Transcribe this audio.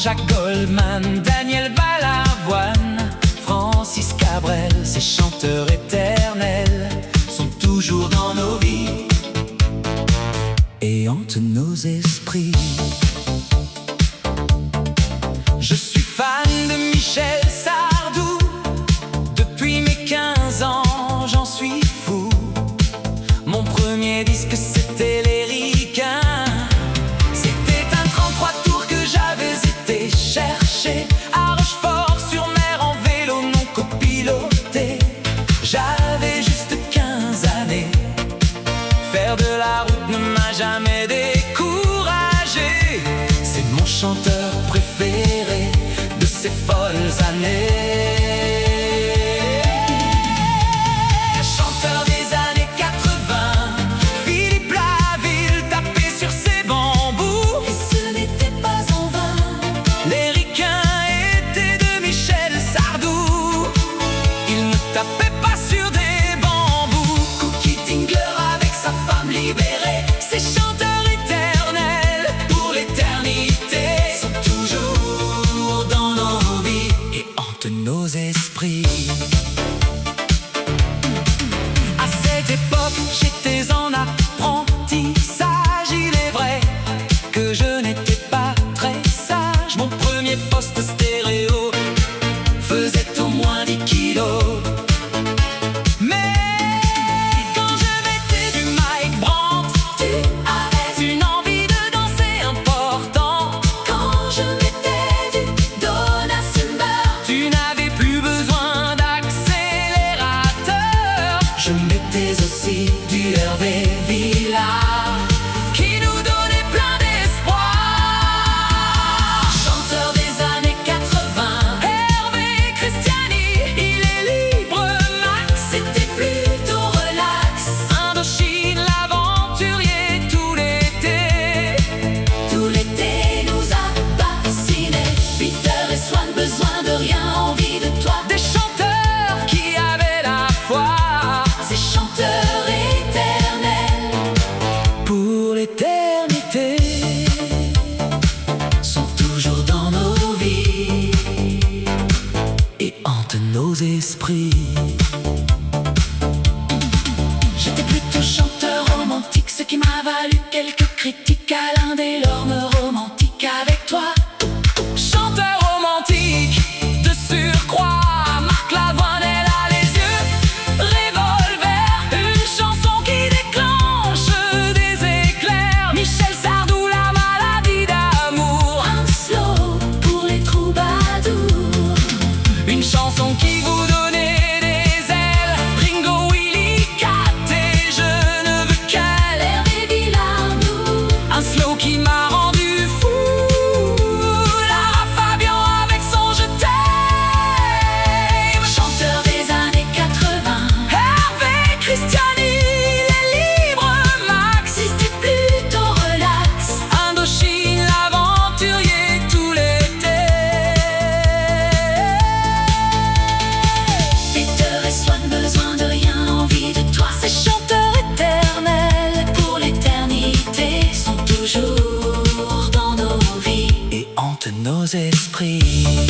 Jean-Jacques Goldman, Daniel Balavoine, Francis Cabrel, ces chanteurs éternels sont toujours dans nos vies et hantent nos esprits. Je suis fan de Michel Sardou, depuis mes 15 ans j'en suis fou. Mon premier disque c'était Les Ricains. C'était un 33 tours que j'avais été chercher à Rochefort-sur-Mer en vélo non copiloté. J'avais juste 15 années, faire de la route ne m'a jamais découragé. C'est mon chanteur préféré de ces folles années. Chanteur des années 80, Philippe Laville tapait sur ses bambous, et ce n'était pas en vain. Les Ricains étaient de Michel Sardou, il ne tapait pas sur des bambous. Cookie Tingler avec sa femme libérée, ces chanteurs éternels pour l'éternité sont toujours dans nos vies et hantent nos esprits. À cette époque, j'étais en apprentissage. Il est vrai que je n'étais pas très sage. Mon premier poste stéréo faisait au moins 10 kilos. Mais quand je mettais du Mike Brandt, tu avais une envie de danser importante. Quand je mettais du Donna Summer, tu n'avais plus besoin d'accélérateur. Je mettais aussi du Hervé Villard, qui nous donnait plein d'espoir. Chanteur des années 80, Hervé Christiani, il est libre max, c'était plutôt relax. Indochine, l'aventurier, tout l'été nous a fascinés. Peter et Swan, besoin de rien, envie de toi. Des chanteurs qui avaient la foi, ces chanteurs éternels pour l'éternité sont toujours dans nos vies et hantent nos esprits. J'étais plutôt chanteur romantique, ce qui m'a valu quelques critiques. Alain Delorme romantique avec toi. Chanteur romantique de surcroît, Marc Lavoine, elle a les yeux revolver, une chanson qui déclenche des éclairs. Michel Sardou, la maladie d'amour, un slow pour les troubadours, une chanson qui vous donnait des ailes. Ringo, Willy, Cat et je ne veux qu'elle. Hervé Villard, nous, un slow qui m'a rendu fou. Lara Fabian avec son Je t'aime. Chanteur des années 80, Hervé Christiani, il est libre max, c'était plutôt relax. Indochine, l'aventurier, tout l'été. Peter et Swan, besoin de rien, envie de toi. Ces chanteurs éternels pour l'éternité sont toujours dans nos vies et hantent nos esprits.